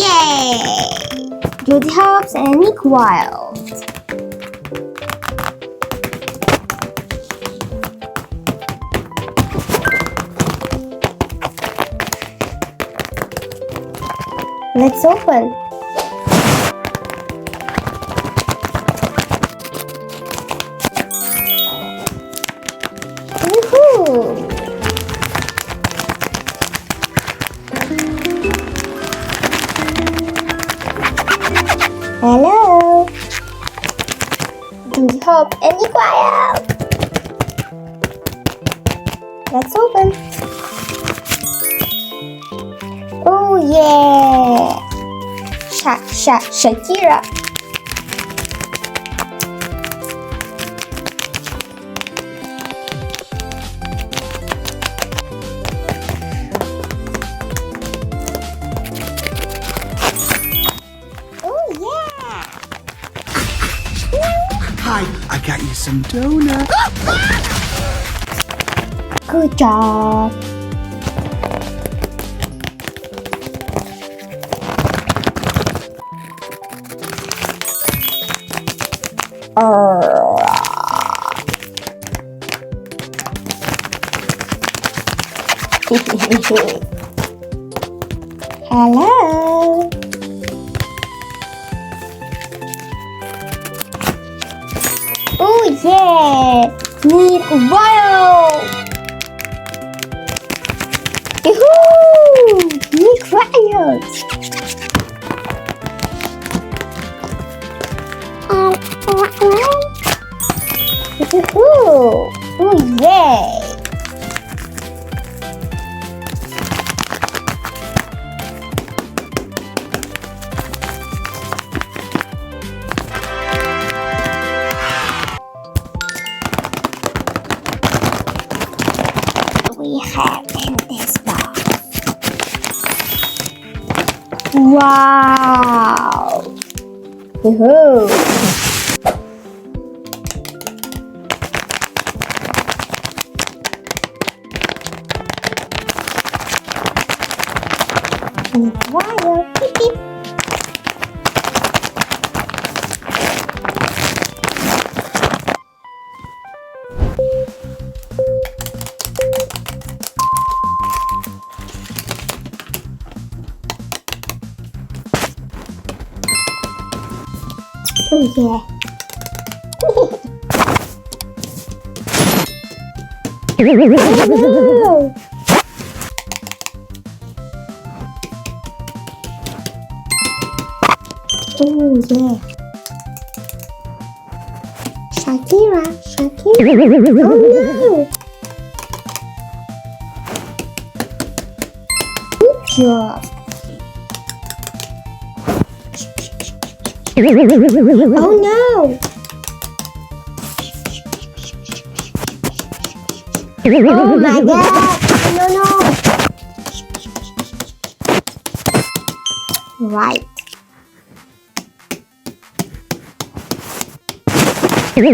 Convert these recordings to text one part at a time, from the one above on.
Yay! Judy Hopps and Wilde. Let's open. Woohoo! Hello, Judy Hopps and Wilde. Let's open. Oh yeah! Shakira. Oh yeah! Hi, I got you some donuts. Good job. Hello. Oh yeah, meet Wilde. Yahoo! Meet Wilde. Yahoo! Oh yay! We have in this box. Wow! Yahoo! Wow! Beep beep. Oh yeah. Oh, oh yeah. Shakira. Oh no. Good job. Oh no! Oh my god! No! Right. No.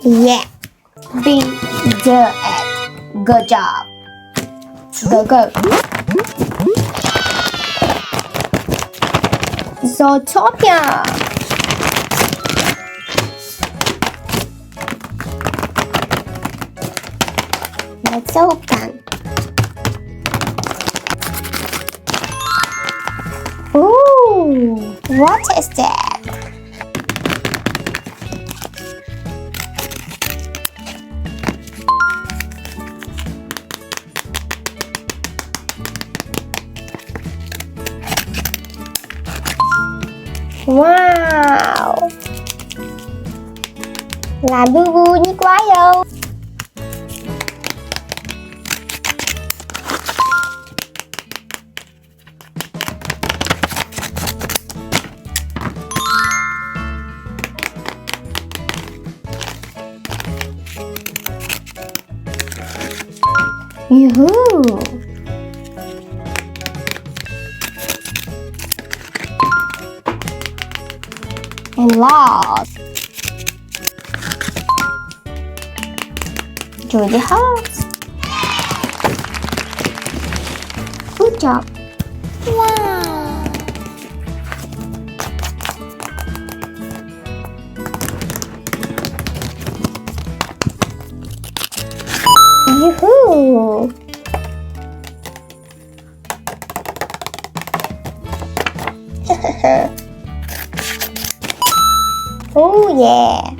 Yeah, be the it. Good job. Go. Zootopia. Let's open. Ooh, what is that? Wow! Là bu như quá đâu. Yoo-hoo! And applause. Judy Hopps. Good job. Wow. Yoo-hoo. Oh yeah.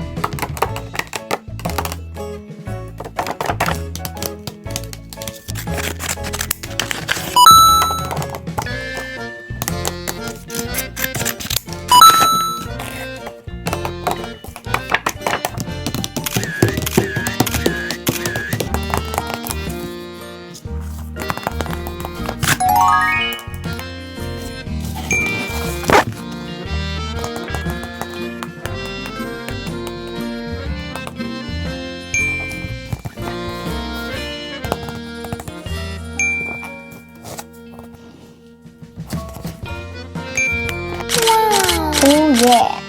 Oh yeah.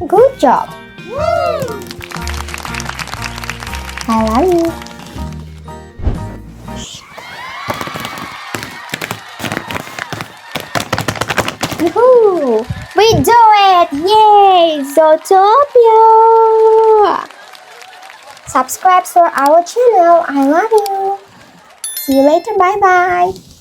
Good job. I love you. Woohoo! We do it! Yay! Zootopia! Subscribe to our channel. I love you. See you later. Bye bye.